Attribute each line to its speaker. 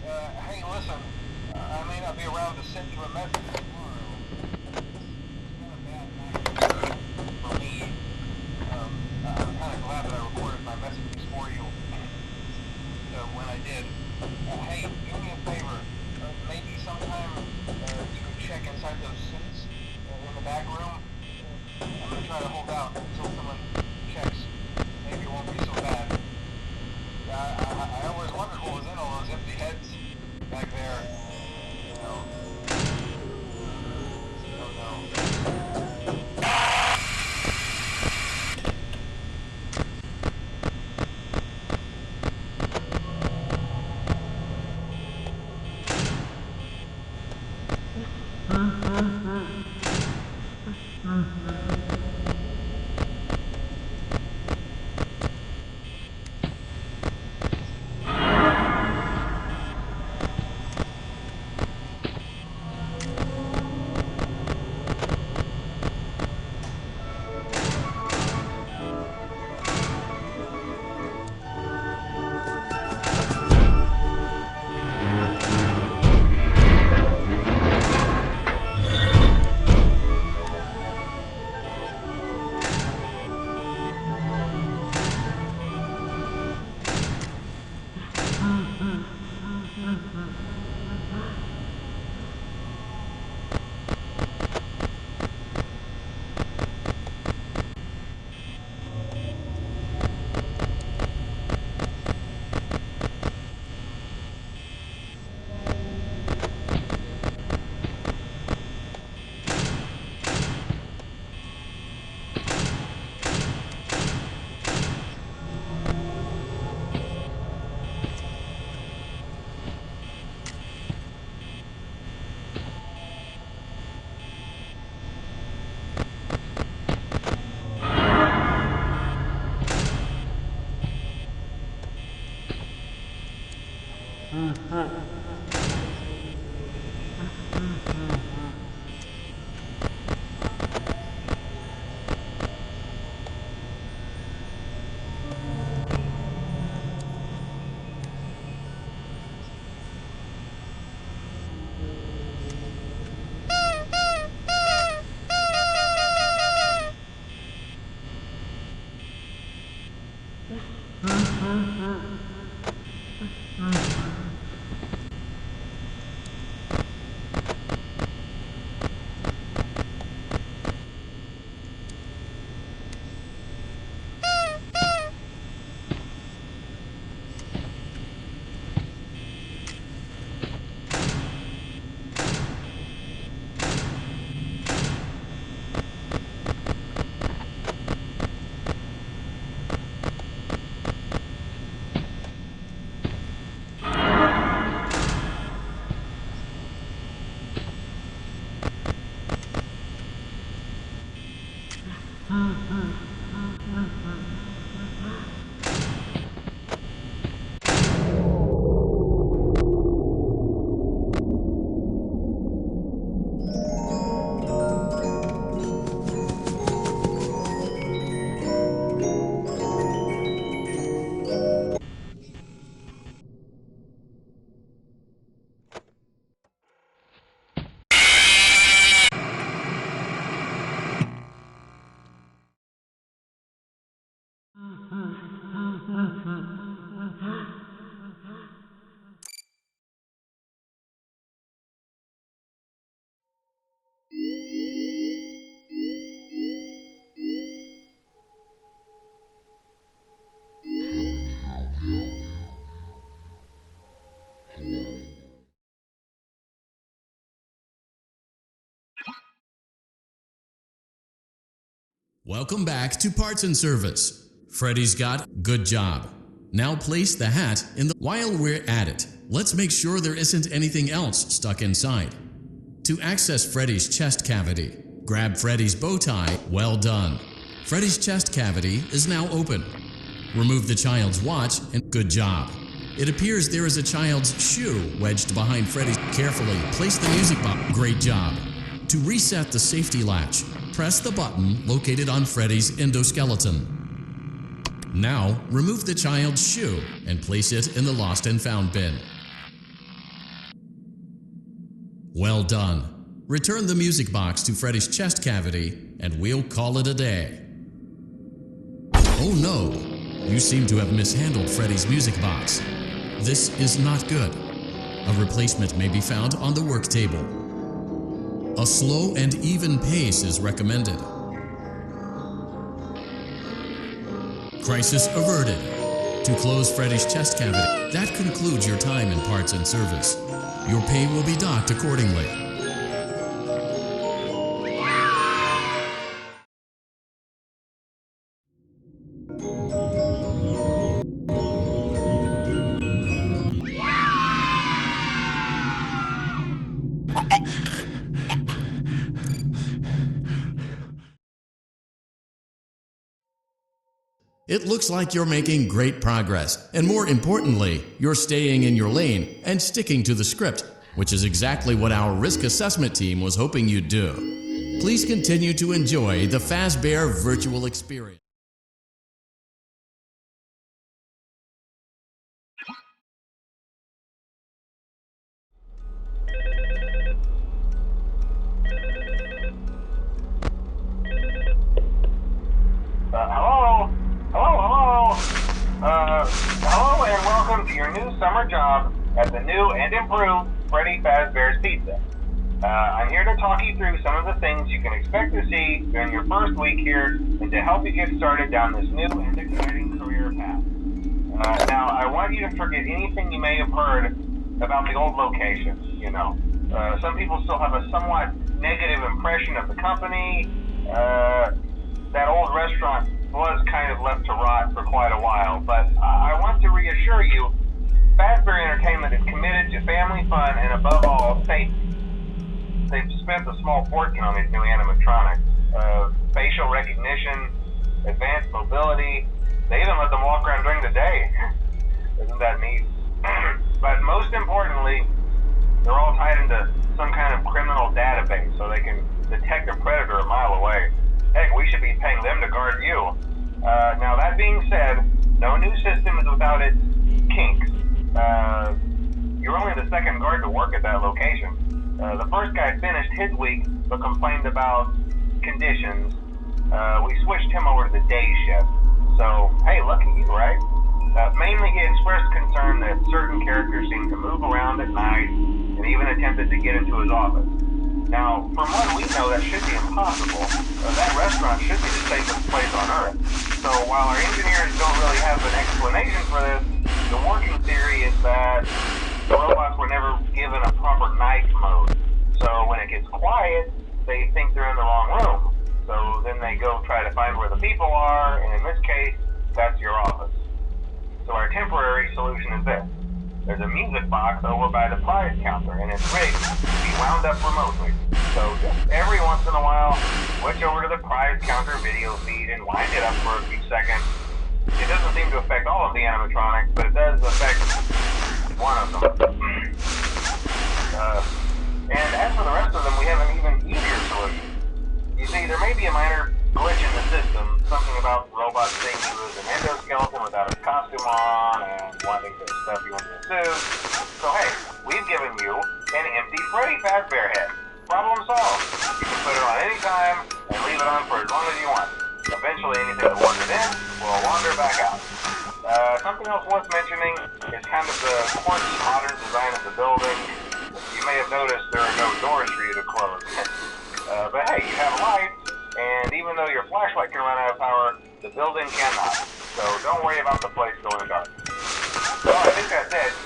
Speaker 1: Hey, listen, I may not be around to send you a message tomorrow. It's been a bad night for me. I'm kind of glad that I recorded my messages for you when I did. Hey, do me a favor. Maybe sometime you could check inside those suits in the back room. I'm going to try to hold out until someone checks. Maybe it won't be so bad. I always wondered what was in all those empty heads back there. You know. Oh no.
Speaker 2: Welcome back to Parts and Service. Freddy's got good job. Now place the hat in the... While we're at it, let's make sure there isn't anything else stuck inside. To access Freddy's chest cavity, grab Freddy's bow tie. Well done. Freddy's chest cavity is now open. Remove the child's watch and good job. It appears there is a child's shoe wedged behind Freddy's. Carefully place the music box. Great job. To reset the safety latch, press the button located on Freddy's endoskeleton. Now, remove the child's shoe and place it in the lost and found bin. Well done. Return the music box to Freddy's chest cavity, and we'll call it a day. Oh no! You seem to have mishandled Freddy's music box. This is not good. A replacement may be found on the work table. A slow and even pace is recommended. Crisis averted. To close Freddy's chest cavity, that concludes your time in parts and service. Your pay will be docked accordingly. It looks like you're making great progress, and more importantly, you're staying in your lane and sticking to the script, which is exactly what our risk assessment team was hoping you'd do. Please continue to enjoy the Fazbear virtual experience.
Speaker 1: Hello and welcome to your new summer job at the new and improved Freddy Fazbear's Pizza. I'm here to talk you through some of the things you can expect to see during your first week here and to help you get started down this new and exciting career path. Now, I want you to forget anything you may have heard about the old location, some people still have a somewhat negative impression of the company. That old restaurant was kind of left to rot for quite a while, but I want to reassure you, Fazbear Entertainment is committed to family fun and above all, safety. They've spent a small fortune on these new animatronics. Facial recognition, advanced mobility, they even let them walk around during the day. Isn't that neat? But most importantly, they're all tied into some kind of criminal database so they can detect a predator a mile away. Heck, we should be paying them to guard you. Now that being said, no new system is without its kinks. You're only the second guard to work at that location. The first guy finished his week but complained about conditions. We switched him over to the day shift. So, hey, lucky you, right? Mainly he expressed concern that certain characters seemed to move around at night and even attempted to get into his office. Now, from what we know, that should be impossible. That restaurant should be the safest place on Earth. So while our engineers don't really have an explanation for this, the working theory is that the robots were never given a proper night mode. So when it gets quiet, they think they're in the wrong room. So then they go try to find where the people are, and in this case, that's your office. So our temporary solution is this. There's a music box over by the prize counter, and it's rigged to be wound up remotely. So just every once in a while, switch over to the prize counter video feed and wind it up for a few seconds. It doesn't seem to affect all of the animatronics, but it does affect one of them. And as for the rest of them, we have an even easier solution. You see, there may be a minor glitch in the system, something about robots thinking he was an endoskeleton without his costume on and wanting to stuff you into a suit. So hey, we've given you an empty Freddy Fazbear head. Problem solved. You can put it on any time and leave it on for as long as you want. Eventually anything that wandered in will wander back out. Something else worth mentioning is kind of the quirky modern design of the building. You may have noticed there are no doors for you to close. But hey, you have lights, and even though your flashlight can run out of power, the building cannot. So don't worry about the place going dark. Well, I think that's it.